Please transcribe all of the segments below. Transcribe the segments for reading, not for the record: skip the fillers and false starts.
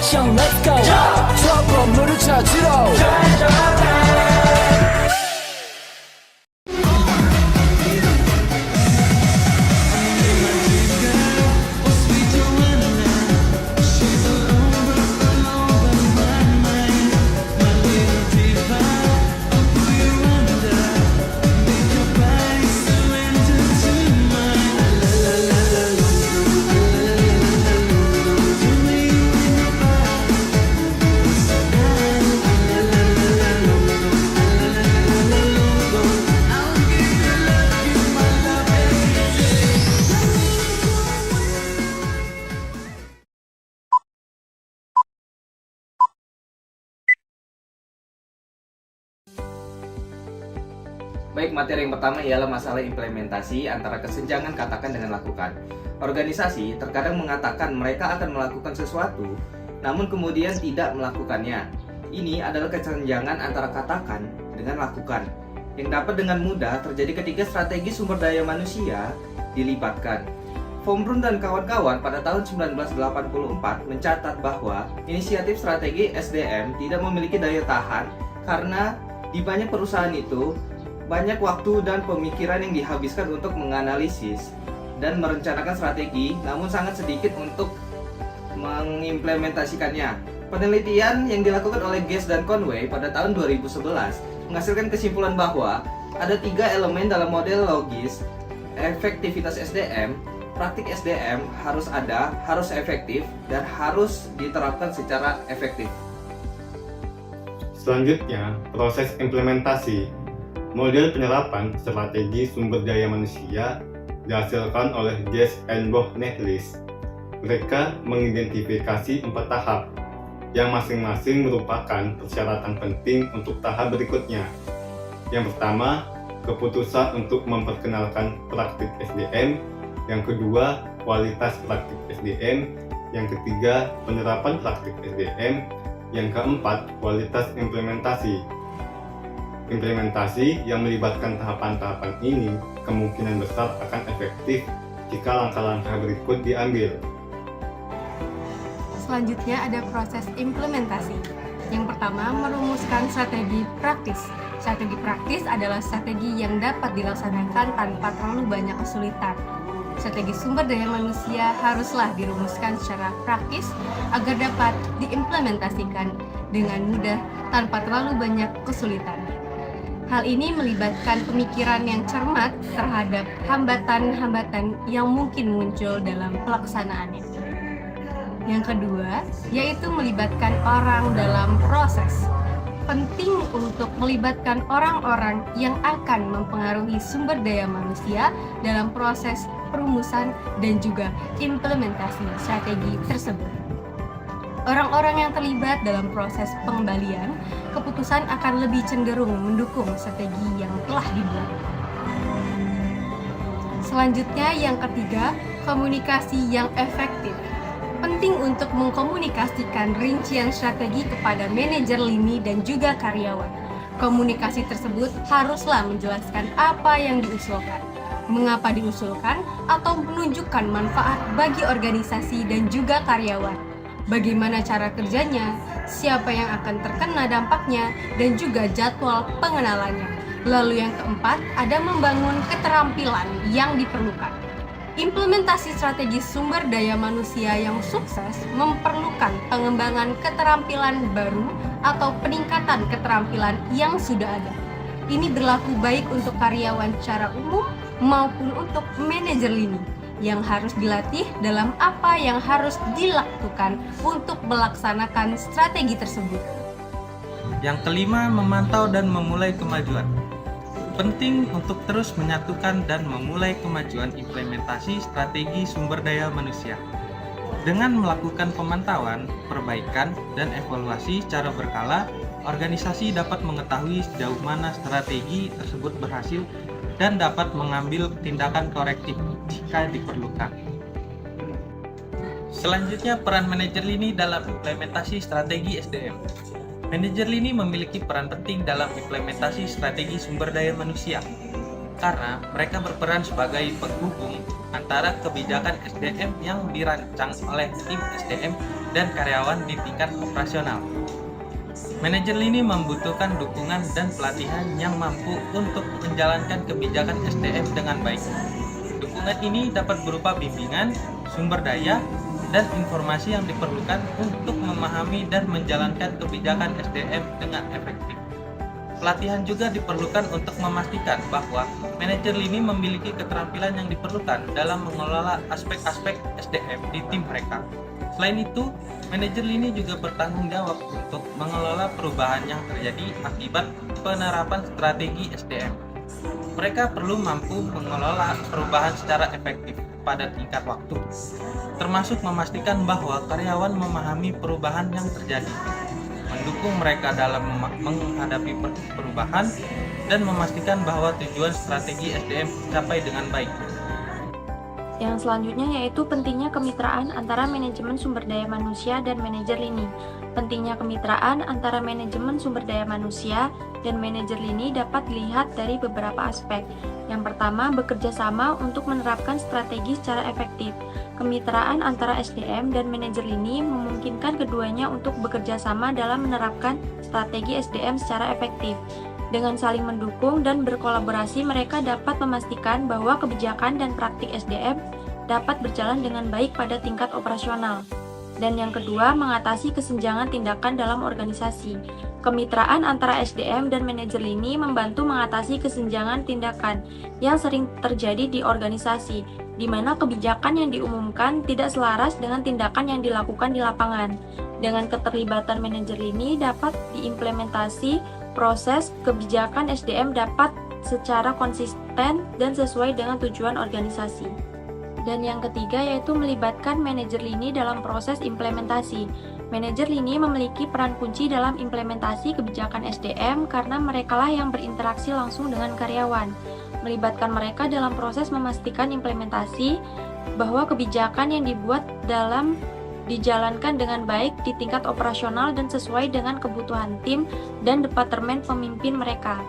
action let's go 저 건물을 찾으러 Baik, materi yang pertama ialah masalah implementasi antara kesenjangan katakan dengan lakukan. Organisasi terkadang mengatakan mereka akan melakukan sesuatu, namun kemudian tidak melakukannya. Ini adalah kesenjangan antara katakan dengan lakukan, yang dapat dengan mudah terjadi ketika strategi sumber daya manusia dilibatkan. Von Braun dan kawan-kawan pada tahun 1984 mencatat bahwa inisiatif strategi SDM tidak memiliki daya tahan karena di banyak perusahaan itu banyak waktu dan pemikiran yang dihabiskan untuk menganalisis dan merencanakan strategi, namun sangat sedikit untuk mengimplementasikannya. Penelitian yang dilakukan oleh Guest dan Conway pada tahun 2011 menghasilkan kesimpulan bahwa ada 3 elemen dalam model logis efektivitas SDM. Praktik SDM harus ada, harus efektif, dan harus diterapkan secara efektif. Selanjutnya, proses implementasi. Model penyerapan strategi sumber daya manusia dihasilkan oleh Guest and Bohnetlis. Mereka mengidentifikasi 4 tahap, yang masing-masing merupakan persyaratan penting untuk tahap berikutnya. Yang pertama, keputusan untuk memperkenalkan praktik SDM. Yang kedua, kualitas praktik SDM. Yang ketiga, penerapan praktik SDM. Yang keempat, kualitas implementasi. Implementasi yang melibatkan tahapan-tahapan ini kemungkinan besar akan efektif jika langkah-langkah berikut diambil. Selanjutnya ada proses implementasi. Yang pertama, merumuskan strategi praktis. Strategi praktis adalah strategi yang dapat dilaksanakan tanpa terlalu banyak kesulitan. Strategi sumber daya manusia haruslah dirumuskan secara praktis agar dapat diimplementasikan dengan mudah tanpa terlalu banyak kesulitan. Hal ini melibatkan pemikiran yang cermat terhadap hambatan-hambatan yang mungkin muncul dalam pelaksanaannya. Yang kedua, yaitu melibatkan orang dalam proses. Penting untuk melibatkan orang-orang yang akan mempengaruhi sumber daya manusia dalam proses perumusan dan juga implementasi strategi tersebut. Orang-orang yang terlibat dalam proses pengembalian keputusan akan lebih cenderung mendukung strategi yang telah dibuat. Selanjutnya, yang ketiga, komunikasi yang efektif. Penting untuk mengkomunikasikan rincian strategi kepada manajer lini dan juga karyawan. Komunikasi tersebut haruslah menjelaskan apa yang diusulkan, mengapa diusulkan, atau menunjukkan manfaat bagi organisasi dan juga karyawan. Bagaimana cara kerjanya, siapa yang akan terkena dampaknya, dan juga jadwal pengenalannya. Lalu yang keempat, ada membangun keterampilan yang diperlukan. Implementasi strategi sumber daya manusia yang sukses memerlukan pengembangan keterampilan baru atau peningkatan keterampilan yang sudah ada. Ini berlaku baik untuk karyawan secara umum maupun untuk manajer lini yang harus dilatih dalam apa yang harus dilakukan untuk melaksanakan strategi tersebut. Yang kelima, memantau dan memulai kemajuan. Penting untuk terus menyatukan dan memulai kemajuan implementasi strategi sumber daya manusia. Dengan melakukan pemantauan, perbaikan, dan evaluasi secara berkala, organisasi dapat mengetahui sejauh mana strategi tersebut berhasil dan dapat mengambil tindakan korektif jika diperlukan. Selanjutnya, peran manajer lini dalam implementasi strategi SDM. Manajer lini memiliki peran penting dalam implementasi strategi sumber daya manusia. karena mereka berperan sebagai penghubung antara kebijakan SDM yang dirancang oleh tim SDM dan karyawan di tingkat operasional. Manajer lini membutuhkan dukungan dan pelatihan yang mampu untuk menjalankan kebijakan SDM dengan baik. Dukungan ini dapat berupa bimbingan, sumber daya, dan informasi yang diperlukan untuk memahami dan menjalankan kebijakan SDM dengan efektif. Pelatihan juga diperlukan untuk memastikan bahwa manajer lini memiliki keterampilan yang diperlukan dalam mengelola aspek-aspek SDM di tim mereka. Selain itu, manajer lini juga bertanggung jawab untuk mengelola perubahan yang terjadi akibat penerapan strategi SDM. Mereka perlu mampu mengelola perubahan secara efektif pada tingkat waktu, termasuk memastikan bahwa karyawan memahami perubahan yang terjadi, mendukung mereka dalam menghadapi perubahan, dan memastikan bahwa tujuan strategi SDM tercapai dengan baik. Yang selanjutnya yaitu pentingnya kemitraan antara manajemen sumber daya manusia dan manajer lini. Pentingnya kemitraan antara manajemen sumber daya manusia dan manajer lini dapat dilihat dari beberapa aspek. Yang pertama, bekerja sama untuk menerapkan strategi secara efektif. Kemitraan antara SDM dan manajer lini memungkinkan keduanya untuk bekerja sama dalam menerapkan strategi SDM secara efektif. Dengan saling mendukung dan berkolaborasi, mereka dapat memastikan bahwa kebijakan dan praktik SDM dapat berjalan dengan baik pada tingkat operasional. Dan yang kedua, mengatasi kesenjangan tindakan dalam organisasi. Kemitraan antara SDM dan manajer lini membantu mengatasi kesenjangan tindakan yang sering terjadi di organisasi, di mana kebijakan yang diumumkan tidak selaras dengan tindakan yang dilakukan di lapangan. Dengan keterlibatan manajer lini dapat diimplementasi proses kebijakan SDM dapat secara konsisten dan sesuai dengan tujuan organisasi. Dan yang ketiga yaitu melibatkan manajer lini dalam proses implementasi. Manajer lini memiliki peran kunci dalam implementasi kebijakan SDM karena merekalah yang berinteraksi langsung dengan karyawan. Melibatkan mereka dalam proses memastikan implementasi bahwa kebijakan yang dibuat dijalankan dengan baik di tingkat operasional dan sesuai dengan kebutuhan tim dan departemen pemimpin mereka.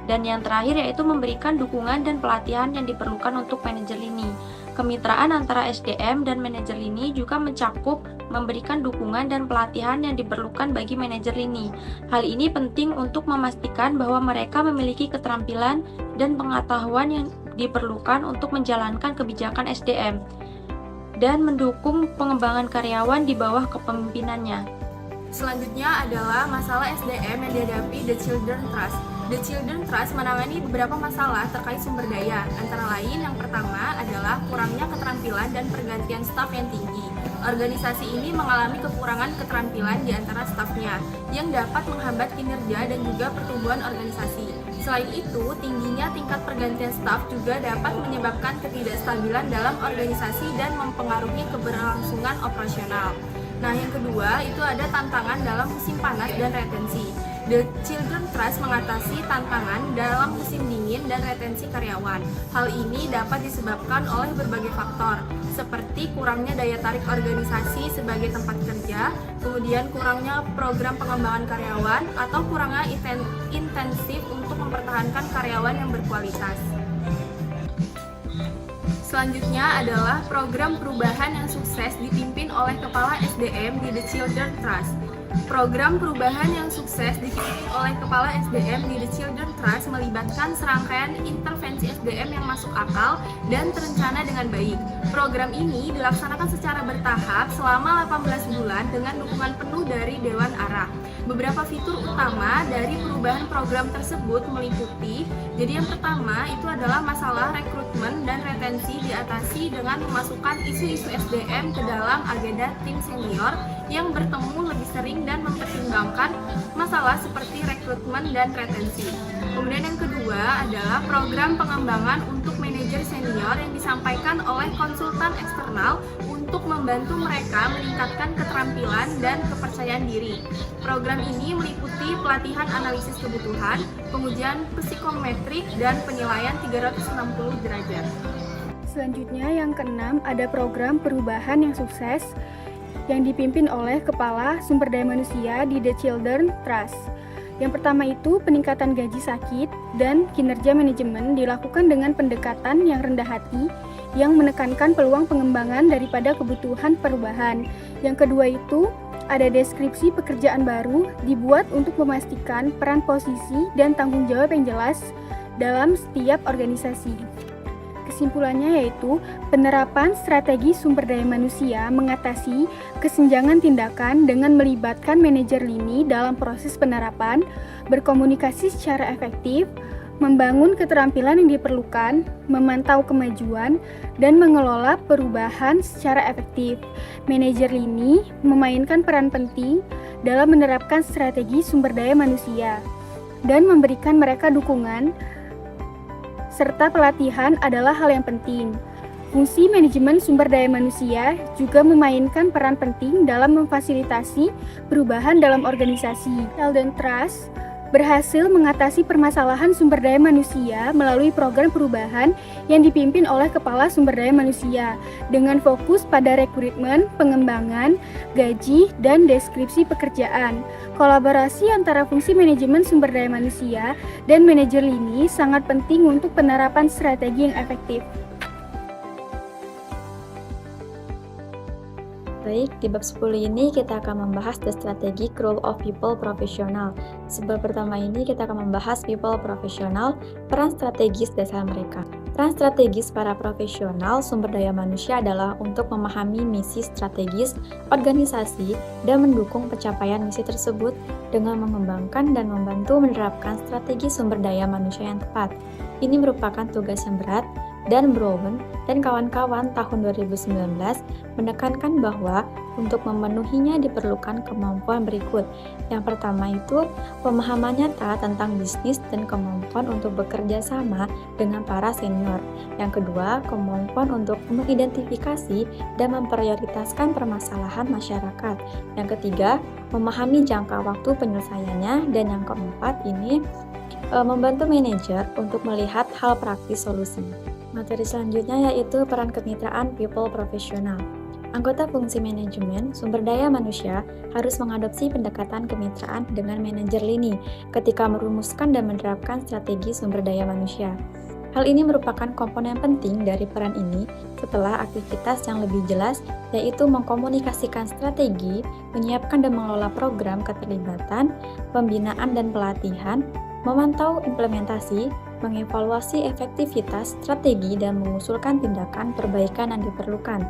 Dan yang terakhir yaitu memberikan dukungan dan pelatihan yang diperlukan untuk manajer lini. Kemitraan antara SDM dan manajer lini juga mencakup memberikan dukungan dan pelatihan yang diperlukan bagi manajer lini. Hal ini penting untuk memastikan bahwa mereka memiliki keterampilan dan pengetahuan yang diperlukan untuk menjalankan kebijakan SDM dan mendukung pengembangan karyawan di bawah kepemimpinannya. Selanjutnya adalah masalah SDM yang dihadapi The Children Trust. The Children Trust menangani beberapa masalah terkait sumber daya, antara lain yang pertama adalah kurangnya keterampilan dan pergantian staf yang tinggi. Organisasi ini mengalami kekurangan keterampilan di antara stafnya, yang dapat menghambat kinerja dan juga pertumbuhan organisasi. Selain itu, tingginya tingkat pergantian staf juga dapat menyebabkan ketidakstabilan dalam organisasi dan mempengaruhi keberlangsungan operasional. Nah, yang kedua itu ada tantangan dalam musim panas dan retensi. The Children Trust mengatasi tantangan dalam musim dingin dan retensi karyawan. Hal ini dapat disebabkan oleh berbagai faktor, seperti kurangnya daya tarik organisasi sebagai tempat kerja, kemudian kurangnya program pengembangan karyawan, atau kurangnya intensif untuk mempertahankan karyawan yang berkualitas. Selanjutnya adalah program perubahan yang sukses dipimpin oleh Kepala SDM di The Children Trust. Program perubahan yang sukses dipimpin oleh Kepala SDM di The Children Trust melibatkan serangkaian intervensi SDM yang masuk akal dan terencana dengan baik. Program ini dilaksanakan secara bertahap selama 18 bulan dengan dukungan penuh dari Dewan Arah. Beberapa fitur utama dari perubahan program tersebut meliputi, jadi yang pertama itu adalah masalah rekrutmen dan retensi diatasi dengan memasukkan isu-isu SDM ke dalam agenda tim senior yang bertemu lebih sering dan mempertimbangkan masalah seperti rekrutmen dan retensi. Kemudian yang kedua adalah program pengembangan untuk manajer senior yang disampaikan oleh konsultan eksternal untuk membantu mereka meningkatkan keterampilan dan kepercayaan diri. Program ini meliputi pelatihan analisis kebutuhan, pengujian psikometrik, dan penilaian 360 derajat. Selanjutnya yang keenam ada program perubahan yang sukses yang dipimpin oleh Kepala Sumber Daya Manusia di The Children Trust. Yang pertama itu peningkatan gaji sakit dan kinerja manajemen dilakukan dengan pendekatan yang rendah hati yang menekankan peluang pengembangan daripada kebutuhan perubahan. Yang kedua itu ada deskripsi pekerjaan baru dibuat untuk memastikan peran posisi dan tanggung jawab yang jelas dalam setiap organisasi. Kesimpulannya yaitu penerapan strategi sumber daya manusia mengatasi kesenjangan tindakan dengan melibatkan manajer lini dalam proses penerapan, berkomunikasi secara efektif, membangun keterampilan yang diperlukan, memantau kemajuan, dan mengelola perubahan secara efektif. Manajer lini memainkan peran penting dalam menerapkan strategi sumber daya manusia dan memberikan mereka dukungan serta pelatihan adalah hal yang penting. Fungsi manajemen sumber daya manusia juga memainkan peran penting dalam memfasilitasi perubahan dalam organisasi. Sheldon Trust berhasil mengatasi permasalahan sumber daya manusia melalui program perubahan yang dipimpin oleh Kepala Sumber Daya Manusia dengan fokus pada rekrutmen, pengembangan, gaji, dan deskripsi pekerjaan. Kolaborasi antara fungsi manajemen sumber daya manusia dan manajer lini sangat penting untuk penerapan strategi yang efektif. Baik, di bab 10 ini kita akan membahas the strategic role of people professional. Sebab pertama ini kita akan membahas people professional, peran strategis dasar mereka. Peran strategis para profesional sumber daya manusia adalah untuk memahami misi strategis organisasi dan mendukung pencapaian misi tersebut dengan mengembangkan dan membantu menerapkan strategi sumber daya manusia yang tepat. Ini merupakan tugas yang berat, dan Brown dan kawan-kawan tahun 2019 menekankan bahwa untuk memenuhinya diperlukan kemampuan berikut. Yang pertama itu pemahaman nyata tentang bisnis dan kemampuan untuk bekerja sama dengan para senior. Yang kedua, kemampuan untuk mengidentifikasi dan memprioritaskan permasalahan masyarakat. Yang ketiga, memahami jangka waktu penyelesaiannya. Dan yang keempat ini membantu manajer untuk melihat hal praktis solusi. Materi selanjutnya yaitu peran kemitraan people profesional. Anggota fungsi manajemen sumber daya manusia harus mengadopsi pendekatan kemitraan dengan manajer lini ketika merumuskan dan menerapkan strategi sumber daya manusia. Hal ini merupakan komponen penting dari peran ini setelah aktivitas yang lebih jelas, yaitu mengkomunikasikan strategi, menyiapkan dan mengelola program keterlibatan, pembinaan dan pelatihan, memantau implementasi, mengevaluasi efektivitas strategi dan mengusulkan tindakan perbaikan yang diperlukan.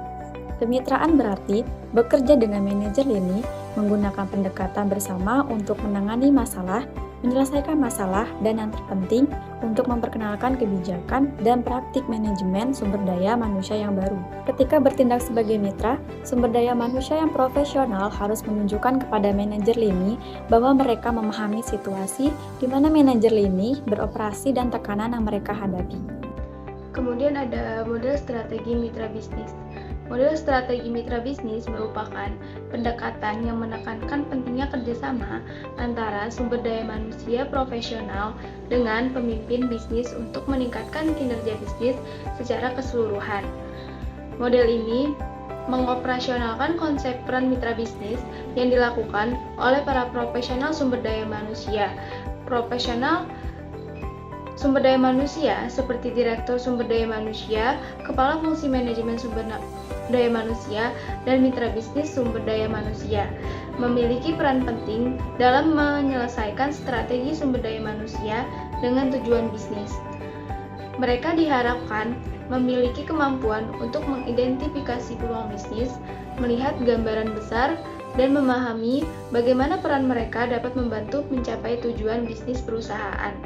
Kemitraan berarti bekerja dengan manajer lini, menggunakan pendekatan bersama untuk menangani masalah, menyelesaikan masalah, dan yang terpenting untuk memperkenalkan kebijakan dan praktik manajemen sumber daya manusia yang baru. Ketika bertindak sebagai mitra, sumber daya manusia yang profesional harus menunjukkan kepada manajer lini bahwa mereka memahami situasi di mana manajer lini beroperasi dan tekanan yang mereka hadapi. Kemudian ada model strategi mitra bisnis. Model strategi mitra bisnis merupakan pendekatan yang menekankan pentingnya kerjasama antara sumber daya manusia profesional dengan pemimpin bisnis untuk meningkatkan kinerja bisnis secara keseluruhan. Model ini mengoperasionalkan konsep peran mitra bisnis yang dilakukan oleh para profesional sumber daya manusia. Profesional sumber daya manusia seperti Direktur Sumber Daya Manusia, Kepala Fungsi Manajemen Sumber Daya Manusia, dan Mitra Bisnis Sumber Daya Manusia memiliki peran penting dalam menyelesaikan strategi sumber daya manusia dengan tujuan bisnis. Mereka diharapkan memiliki kemampuan untuk mengidentifikasi peluang bisnis, melihat gambaran besar, dan memahami bagaimana peran mereka dapat membantu mencapai tujuan bisnis perusahaan.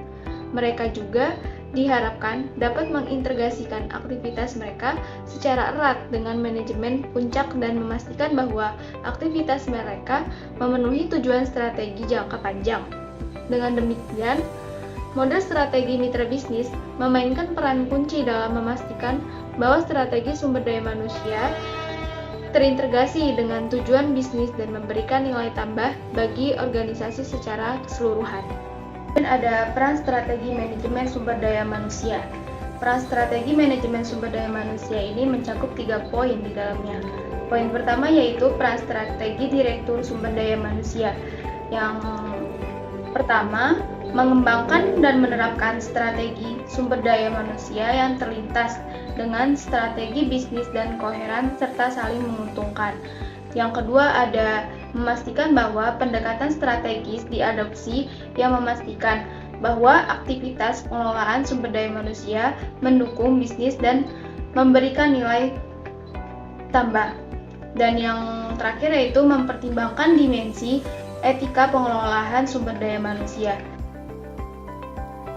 Mereka juga diharapkan dapat mengintegrasikan aktivitas mereka secara erat dengan manajemen puncak dan memastikan bahwa aktivitas mereka memenuhi tujuan strategi jangka panjang. Dengan demikian, model strategi mitra bisnis memainkan peran kunci dalam memastikan bahwa strategi sumber daya manusia terintegrasi dengan tujuan bisnis dan memberikan nilai tambah bagi organisasi secara keseluruhan. Dan ada peran strategi manajemen sumber daya manusia. Peran strategi manajemen sumber daya manusia ini mencakup 3 poin di dalamnya. Poin pertama yaitu peran strategi Direktur Sumber Daya Manusia. Yang Pertama, mengembangkan dan menerapkan strategi sumber daya manusia yang terlintas dengan strategi bisnis dan koheran serta saling menguntungkan. Yang kedua ada memastikan bahwa pendekatan strategis diadopsi yang memastikan bahwa aktivitas pengelolaan sumber daya manusia mendukung bisnis dan memberikan nilai tambah. Dan yang terakhir yaitu mempertimbangkan dimensi etika pengelolaan sumber daya manusia.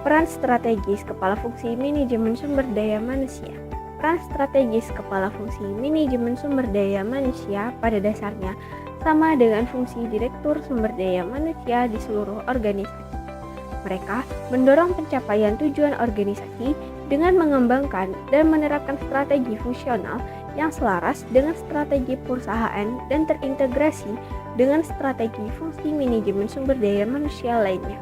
Peran strategis kepala fungsi manajemen sumber daya manusia. Peran strategis kepala fungsi manajemen sumber daya manusia pada dasarnya sama dengan fungsi direktur sumber daya manusia di seluruh organisasi. Mereka mendorong pencapaian tujuan organisasi dengan mengembangkan dan menerapkan strategi fungsional yang selaras dengan strategi perusahaan dan terintegrasi dengan strategi fungsi manajemen sumber daya manusia lainnya,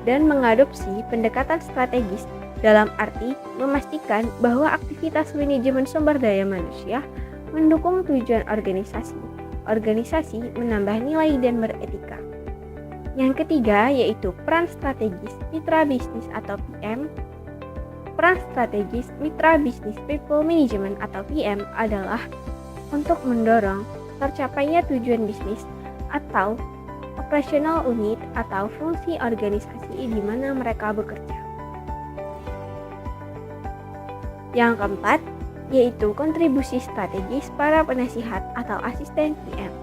dan mengadopsi pendekatan strategis dalam arti memastikan bahwa aktivitas manajemen sumber daya manusia mendukung tujuan organisasi. Organisasi menambah nilai dan beretika. Yang ketiga yaitu peran strategis mitra bisnis atau PM. Peran strategis mitra bisnis people management atau PM adalah untuk mendorong tercapainya tujuan bisnis atau operasional unit atau fungsi organisasi di mana mereka bekerja. Yang keempat yaitu kontribusi strategis para penasihat atau asisten PM.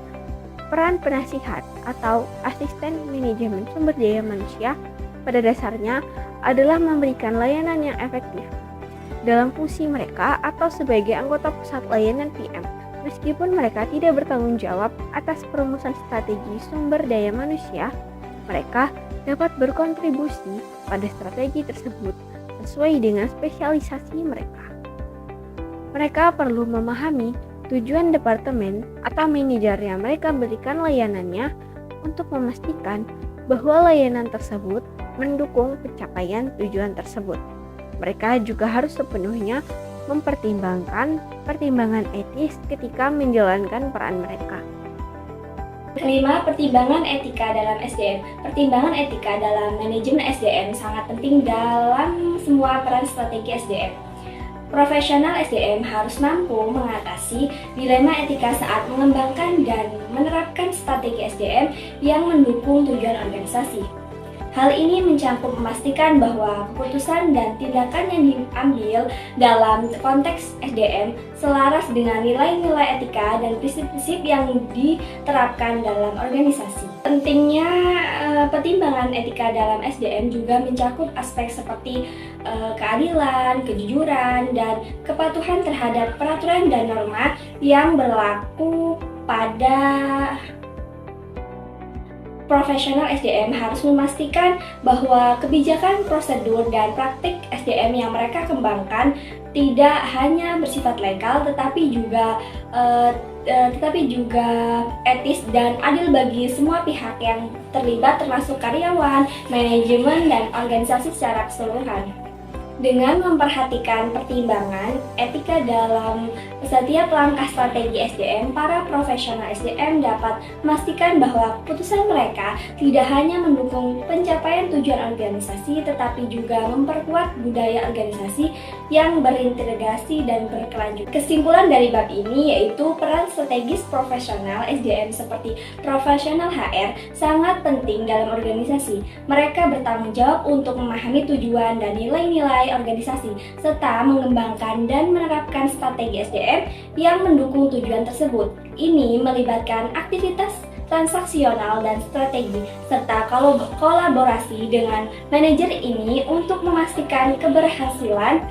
Peran penasihat atau asisten manajemen sumber daya manusia pada dasarnya adalah memberikan layanan yang efektif dalam fungsi mereka atau sebagai anggota pusat layanan PM. Meskipun mereka tidak bertanggung jawab atas perumusan strategi sumber daya manusia, mereka dapat berkontribusi pada strategi tersebut sesuai dengan spesialisasi mereka. Mereka perlu memahami tujuan departemen atau manajer yang mereka berikan layanannya untuk memastikan bahwa layanan tersebut mendukung pencapaian tujuan tersebut. Mereka juga harus sepenuhnya mempertimbangkan pertimbangan etis ketika menjalankan peran mereka. Kelima, pertimbangan etika dalam SDM. Pertimbangan etika dalam manajemen SDM sangat penting dalam semua peran strategi SDM. Profesional SDM harus mampu mengatasi dilema etika saat mengembangkan dan menerapkan strategi SDM yang mendukung tujuan organisasi. Hal ini mencakup memastikan bahwa keputusan dan tindakan yang diambil dalam konteks SDM selaras dengan nilai-nilai etika dan prinsip-prinsip yang diterapkan dalam organisasi. Pentingnya pertimbangan etika dalam SDM juga mencakup aspek seperti keadilan, kejujuran, dan kepatuhan terhadap peraturan dan norma yang berlaku pada profesional SDM harus memastikan bahwa kebijakan, prosedur, dan praktik SDM yang mereka kembangkan tidak hanya bersifat legal tetapi juga etis dan adil bagi semua pihak yang terlibat termasuk karyawan, manajemen, dan organisasi secara keseluruhan. Dengan memperhatikan pertimbangan etika dalam setiap langkah strategi SDM, para profesional SDM dapat memastikan bahwa keputusan mereka tidak hanya mendukung pencapaian tujuan organisasi, tetapi juga memperkuat budaya organisasi yang berintegrasi dan berkelanjutan. Kesimpulan dari bab ini yaitu peran strategis profesional SDM seperti profesional HR sangat penting dalam organisasi. Mereka bertanggung jawab untuk memahami tujuan dan nilai-nilai organisasi, serta mengembangkan dan menerapkan strategi SDM yang mendukung tujuan tersebut. Ini melibatkan aktivitas transaksional dan strategi, serta kolaborasi dengan manajer ini untuk memastikan keberhasilan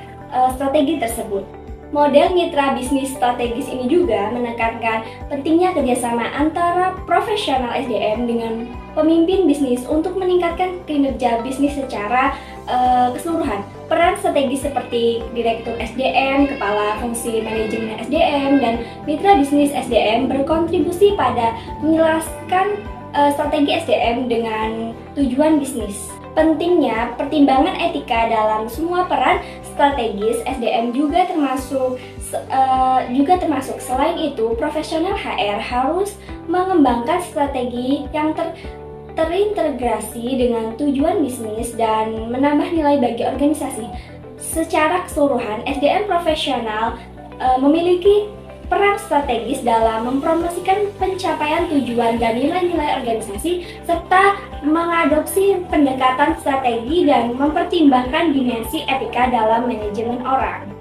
strategi tersebut. Model mitra bisnis strategis ini juga menekankan pentingnya kerjasama antara profesional SDM dengan pemimpin bisnis untuk meningkatkan kinerja bisnis secara keseluruhan. Peran strategis seperti direktur SDM, kepala fungsi manajemen SDM, dan mitra bisnis SDM berkontribusi pada menjelaskan strategi SDM dengan tujuan bisnis. Pentingnya pertimbangan etika dalam semua peran strategis SDM juga termasuk. Selain itu, profesional HR harus mengembangkan strategi yang terintegrasi dengan tujuan bisnis dan menambah nilai bagi organisasi. Secara keseluruhan, SDM profesional memiliki peran strategis dalam mempromosikan pencapaian tujuan dan nilai-nilai organisasi serta mengadopsi pendekatan strategi dan mempertimbangkan dimensi etika dalam manajemen orang.